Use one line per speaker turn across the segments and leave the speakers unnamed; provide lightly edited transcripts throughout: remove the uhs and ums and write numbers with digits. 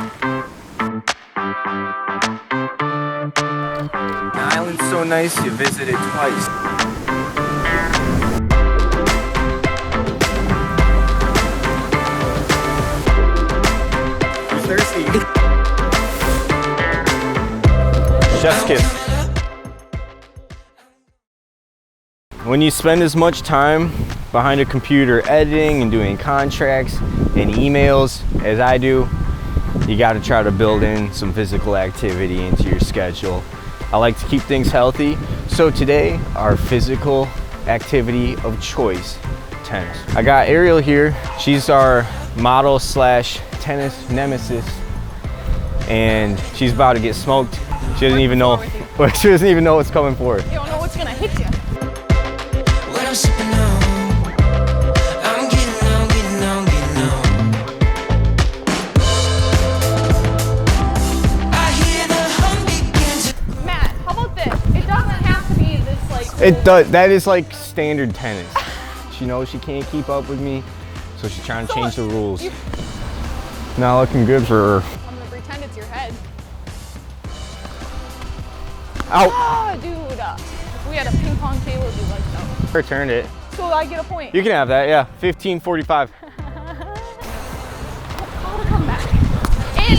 The island's so nice, you visit it twice. Who's thirsty? Chef's kiss. When you spend as much time behind a computer editing and doing contracts and emails as I do, you got to try to build in some physical activity into your schedule. I like to keep things healthy, so today our physical activity of choice, tennis. I got Ariel here. She's our model slash tennis nemesis, and she's about to get smoked. She doesn't even know. She doesn't even know what's coming for her.
You don't know what's gonna hit you.
It does. That is like standard tennis. She knows she can't keep up with me, so she's trying to change the rules. Not looking good for her.
I'm gonna pretend it's your head.
Ow!
Oh, dude. If we had a ping pong table, it'd be like that.
Returned it.
So I get a point.
You can have that, yeah. 15:45.
Call to come back. In.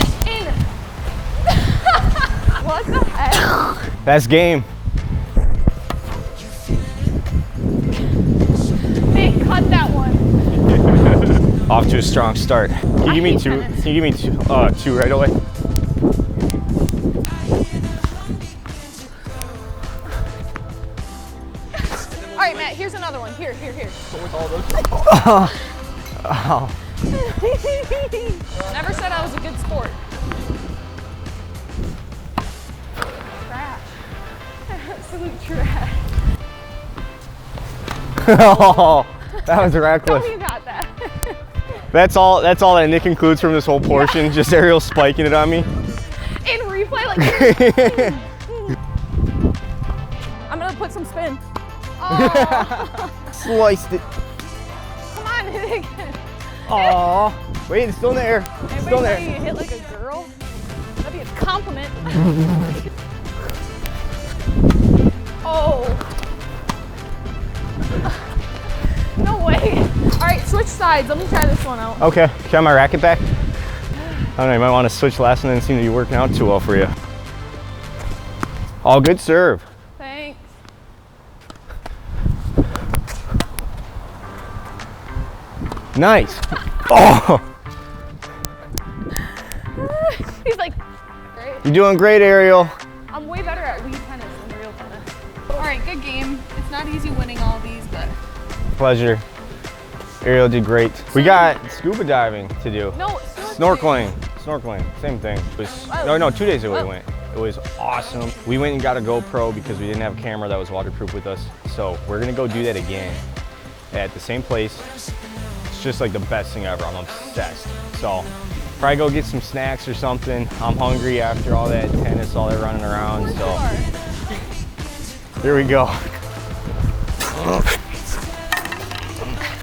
What the heck?
That's game.
Cut that one.
Off to a strong start. Can you give me two? Can you give me two right away?
All right, Matt. Here's another one. Here.
Oh.
Never said I was a good sport. Trash. Absolute trash.
Oh, that was reckless.
Oh, you got that.
That's all that Nick includes from this whole portion. Yeah. Just Ariel spiking it on me.
In replay, like. I'm gonna put some spin. Oh.
Sliced it.
Come on, hit it again.
Oh, wait, it's still in the air.
Anybody
Still in there.
you hit like a girl? That'd be a compliment. Oh. No way. All right, switch sides. Let me try this one out.
Okay, can I have my racket back? I don't know, you might want to switch last one. Didn't seem to be working out too well for you. All good serve.
Thanks.
Nice. Oh.
He's like, great.
You're doing great, Ariel.
I'm way better at Wii tennis than real tennis. All right, good game. It's not easy winning all these, but.
Pleasure. Ariel did great. We got scuba diving to do.
No,
snorkeling. Snorkeling, same thing. It was, no, 2 days ago we went. It was awesome. We went and got a GoPro because we didn't have a camera that was waterproof with us. So we're gonna go do that again at the same place. It's just like the best thing ever. I'm obsessed. So probably go get some snacks or something. I'm hungry after all that tennis, all that running around. So here we go.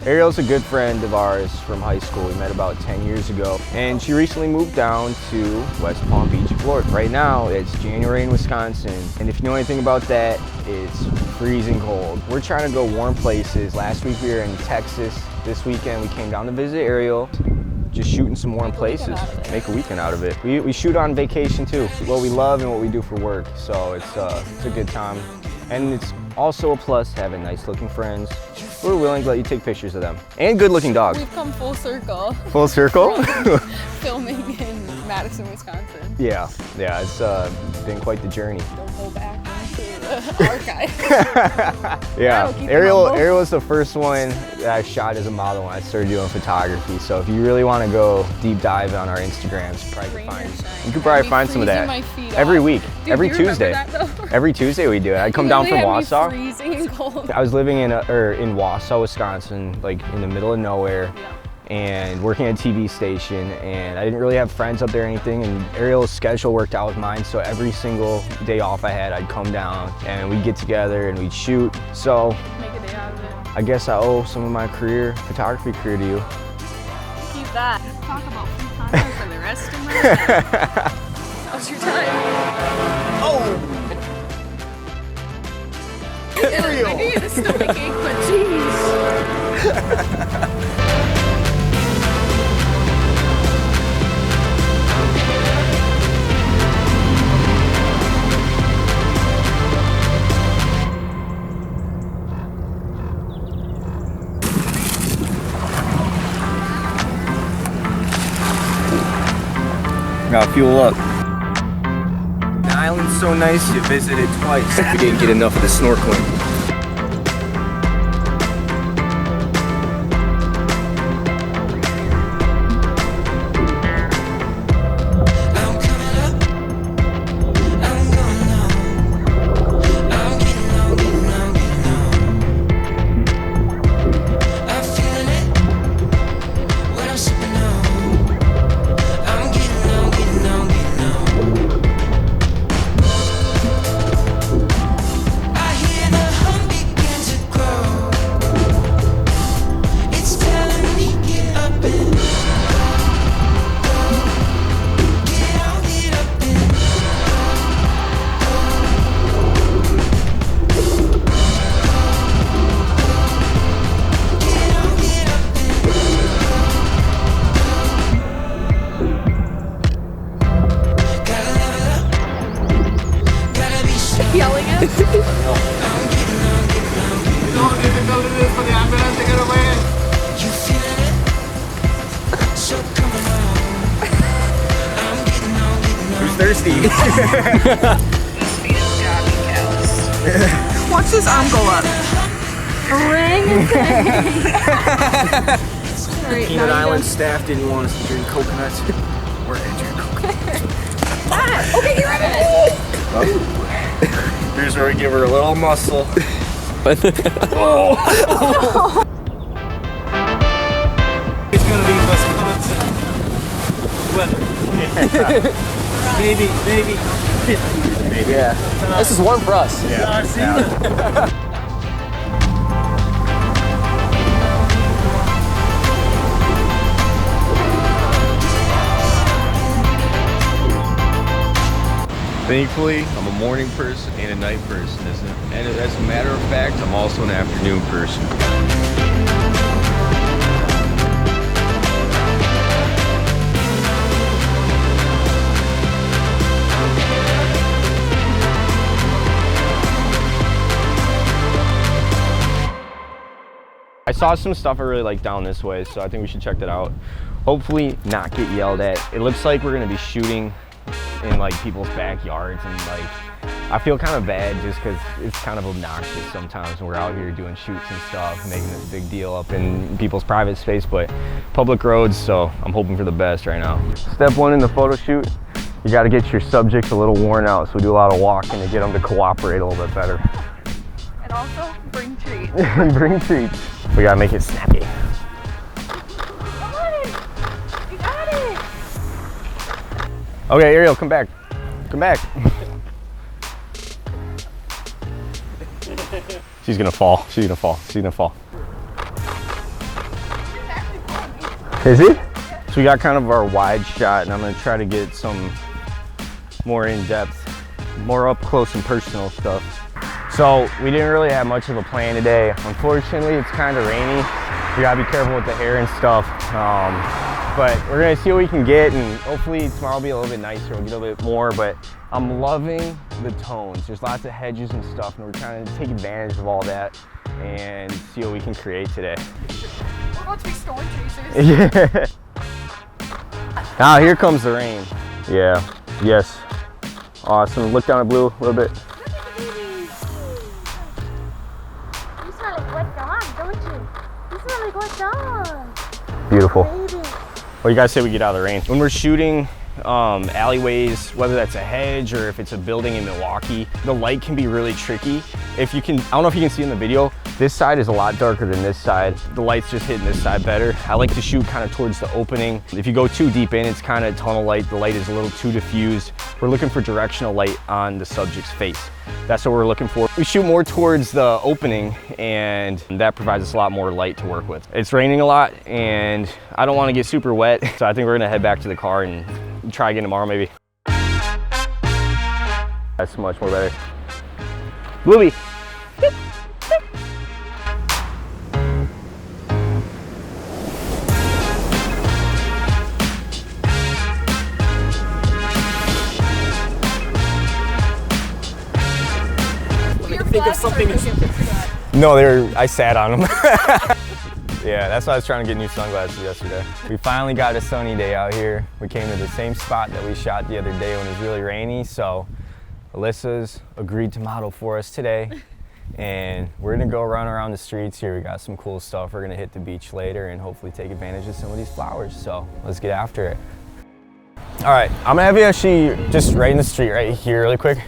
Ariel's a good friend of ours from high school. We met about 10 years ago, and she recently moved down to West Palm Beach, Florida. Right now, it's January in Wisconsin, and if you know anything about that, it's freezing cold. We're trying to go warm places. Last week we were in Texas. This weekend we came down to visit Ariel. Just shooting some warm places, make a weekend out of it. We shoot on vacation too. What we love and what we do for work, so it's a good time. And it's also a plus having nice looking friends who are willing to let you take pictures of them. And good looking dogs.
We've come full circle.
Full circle?
Filming in Madison, Wisconsin.
Yeah, it's been quite the journey.
Don't go back into the archive.
Yeah, Ariel was the first one that I shot as a model when I started doing photography. So if you really want to go deep dive on our Instagrams, you could probably find some of that every week, every Tuesday. Every Tuesday we do it. I'd come down from Wausau. I was living in Wausau, Wisconsin, like in the middle of nowhere. Yeah. And working at a TV station, and I didn't really have friends up there or anything, and Ariel's schedule worked out with mine, so every single day off I had, I'd come down and we'd get together and we'd shoot. So
make a day out of it.
I guess I owe some of my photography career to you.
Keep that. Talk about free content for the rest of my life. How's your time?
Oh! Ariel!
I knew you had a stomach ache, but jeez.
Gotta fuel up. The island's so nice, you visit it twice. We didn't get enough of the snorkeling.
Yelling at us.
Who's thirsty?
Watch this arm go up.
Peanut Island staff didn't want us to drink coconuts. We're gonna drink coconuts.
Okay, you're in it.
Here's where we give her a little muscle.
It's gonna be maybe.
Yeah.
This is warm for us.
Yeah. Thankfully, I'm a morning person and a night person, isn't it? And as a matter of fact, I'm also an afternoon person. I saw some stuff I really like down this way, so I think we should check that out. Hopefully not get yelled at. It looks like we're gonna be shooting in like people's backyards, and like I feel kind of bad just because it's kind of obnoxious sometimes when we're out here doing shoots and stuff, making this big deal up in people's private space, but public roads, so I'm hoping for the best right now. Step one in the photo shoot, you got to get your subjects a little worn out, so we do a lot of walking to get them to cooperate a little bit better.
And also, bring treats.
Bring treats. We got to make it snappy.
Come on. You got it.
Okay, Ariel, come back. Come back. She's gonna fall. She's gonna fall. She's gonna fall. Is he? So we got kind of our wide shot, and I'm gonna try to get some more in-depth, more up close and personal stuff. So we didn't really have much of a plan today. Unfortunately, it's kind of rainy. We gotta be careful with the hair and stuff. But we're gonna see what we can get, and hopefully tomorrow will be a little bit nicer, we'll get a little bit more, but I'm loving the tones. There's lots of hedges and stuff, and we're trying to take advantage of all that and see what we can create today.
We're about to be storm chasers.
Yeah. Now here comes the rain. Yeah, yes. Awesome, look down at blue a little bit.
You smell like wet dog, don't you? You smell like wet dog.
Beautiful.
Baby.
What do you guys say we get out of the rain? When we're shooting alleyways, whether that's a hedge or if it's a building in Milwaukee, the light can be really tricky. If you can, I don't know if you can see in the video, this side is a lot darker than this side. The light's just hitting this side better. I like to shoot kind of towards the opening. If you go too deep in, it's kind of tunnel light. The light is a little too diffused. We're looking for directional light on the subject's face. That's what we're looking for. We shoot more towards the opening, and that provides us a lot more light to work with. It's raining a lot, and I don't want to get super wet, so I think we're gonna head back to the car and try again tomorrow maybe. That's much more better. Bluey.
Think of something.
No, I sat on them. Yeah, that's why I was trying to get new sunglasses yesterday. We finally got a sunny day out here. We came to the same spot that we shot the other day when it was really rainy, so Alyssa's agreed to model for us today. And we're gonna go run around the streets here. We got some cool stuff. We're gonna hit the beach later and hopefully take advantage of some of these flowers. So let's get after it. All right, I'm gonna have you actually just right in the street right here really quick.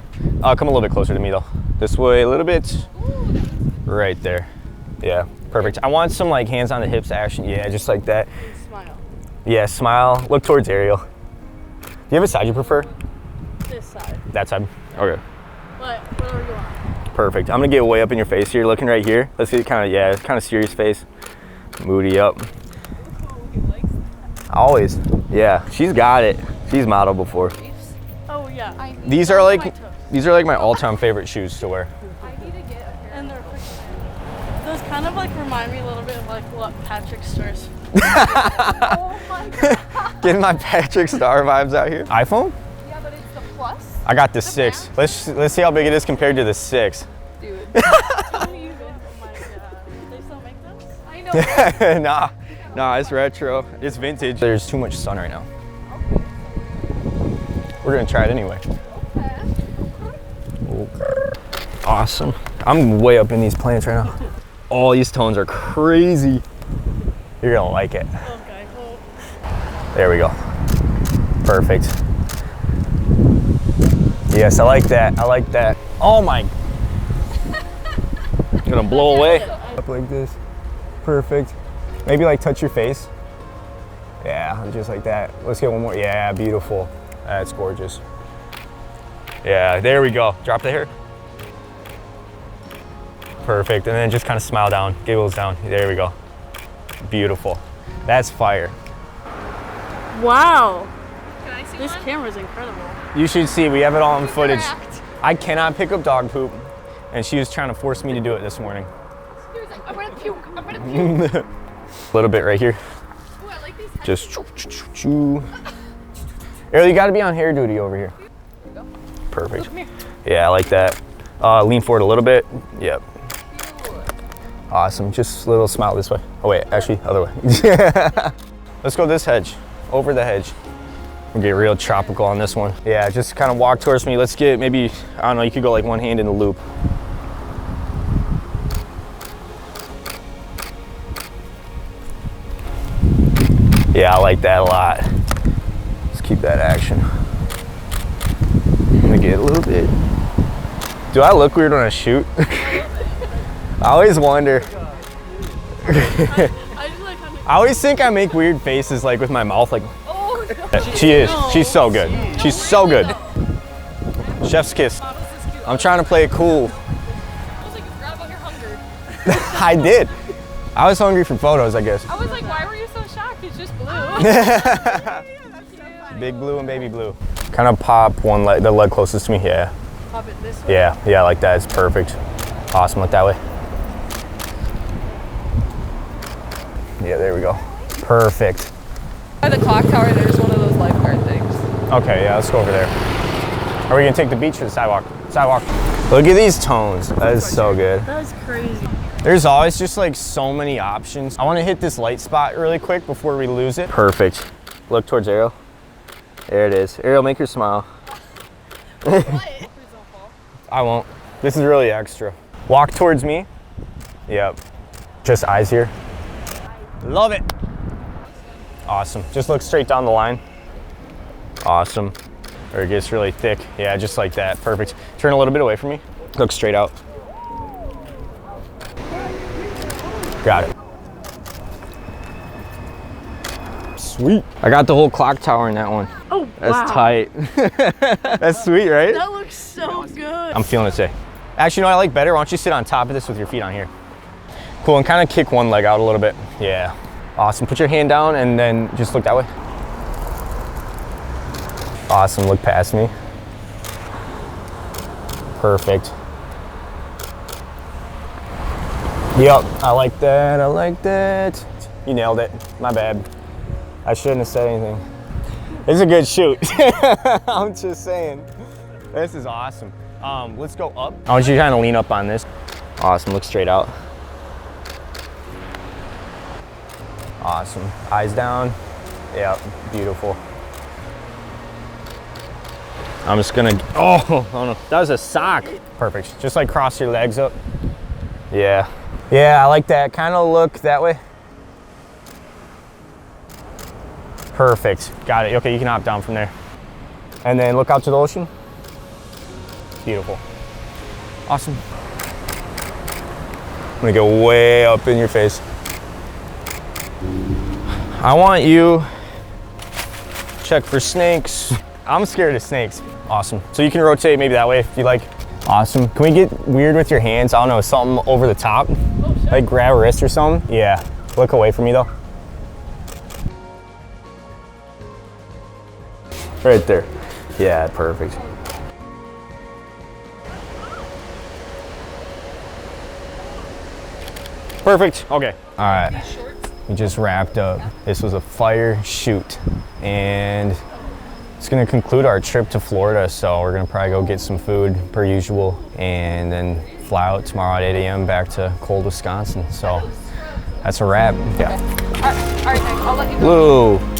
Come a little bit closer to me though. This way a little bit. Right there. Yeah, perfect. I want some like hands on the hips action. Yeah, just like that.
Smile.
Yeah, smile. Look towards Ariel. Do you have a side you prefer?
This side.
That side? Okay.
Whatever you want.
Perfect. I'm gonna get way up in your face here, looking right here. Let's get kind of serious face. Moody up. Always. Yeah, she's got it. She's modeled before.
Oh yeah.
These are like my all-time favorite shoes to wear.
I need to get a pair. And they're quick. Those kind of like remind me a little bit of like what Patrick Starr's. Oh my god.
Getting my Patrick Star vibes out here. iPhone?
Yeah, but it's the Plus.
I got the 6. Let's see how big it is compared to the 6.
Dude. Oh my god. They still make those? I know.
Nah, it's retro. It's vintage. There's too much sun right now. We're gonna try it anyway. Okay. Awesome. I'm way up in these plants right now. All these tones are crazy. You're gonna like it.
Okay.
There we go. Perfect. Yes, I like that. I like that. Oh my. I'm gonna blow away. Up like this. Perfect. Maybe like touch your face. Yeah, just like that. Let's get one more. Yeah, beautiful. That's gorgeous. Yeah, there we go. Drop the hair. Perfect. And then just kind of smile down, giggles down. There we go. Beautiful. That's fire.
Wow. Can I see this camera's incredible.
You should see, we have it all on footage. I cannot pick up dog poop, and she was trying to force me to do it this morning.
I'm gonna puke. I'm gonna puke.
A little bit right here.
Ooh, I like these.
Just choo. Ariel, you gotta be on hair duty over here. Perfect. Yeah, I like that. Lean forward a little bit. Yep. Awesome. Just a little smile this way. Oh wait, actually, other way. Let's go this hedge. Over the hedge. We'll get real tropical on this one. Yeah, just kind of walk towards me. Let's get maybe, I don't know, you could go like one hand in the loop. Yeah, I like that a lot. Let's keep that action. Let me get a little bit. Do I look weird when I shoot? I always wonder. I always think I make weird faces like with my mouth like.
Oh, no.
She is. She's so good. She's so good. Chef's kiss. I'm trying to play it cool.
I was like, you forgot about your hunger.
I did. I was hungry for photos, I guess.
I was like, why were you so shocked? It's just blue.
Big blue and baby blue. Kind of pop one leg, the leg closest to me. Yeah.
Pop it this way.
Yeah, like that. It's perfect. Awesome. Look that way. Yeah, there we go. Perfect.
By the clock tower, there's one of those lifeguard things.
Okay, yeah, let's go over there. Are we gonna take the beach or the sidewalk? Sidewalk. Look at these tones. That is so good.
That's crazy.
There's always just like so many options. I want to hit this light spot really quick before we lose it. Perfect. Look towards Ariel. There it is. Ariel, make her smile. I won't. This is really extra. Walk towards me. Yep. Just eyes here. Love it. Awesome. Just look straight down the line. Awesome. Or it gets really thick. Yeah, just like that. Perfect. Turn a little bit away from me. Look straight out. Got it. Sweet. I got the whole clock tower in that one.
Oh,
That's
wow.
tight. That's sweet, right?
That looks so good.
I'm feeling it today. Actually, you know what I like better? Why don't you sit on top of this with your feet on here? Cool, and kind of kick one leg out a little bit. Yeah. Awesome. Put your hand down and then just look that way. Awesome, look past me. Perfect. Yep, I like that, I like that. You nailed it, my bad. I shouldn't have said anything. It's a good shoot. I'm just saying. This is awesome. Let's go up. I want you to kind of lean up on this. Awesome, look straight out. Awesome, eyes down. Yep, beautiful. I'm just gonna, oh no, that was a sock. Perfect, just like cross your legs up. Yeah. Yeah, I like that, kind of look that way. Perfect, got it. Okay, you can hop down from there. And then look out to the ocean. Beautiful. Awesome. I'm gonna go way up in your face. I want you check for snakes. I'm scared of snakes. Awesome. So you can rotate maybe that way if you like. Awesome. Can we get weird with your hands? I don't know, something over the top? Oh, sure. Like grab a wrist or something? Yeah. Look away from me though. Right there. Yeah, perfect. Perfect. Okay. All right. We just wrapped up. This was a fire shoot, and it's gonna conclude our trip to Florida. So we're gonna probably go get some food per usual, and then fly out tomorrow at 8 a.m. back to cold Wisconsin. So that's a wrap. Yeah.
All right, Nick, I'll let you go.
Whoa.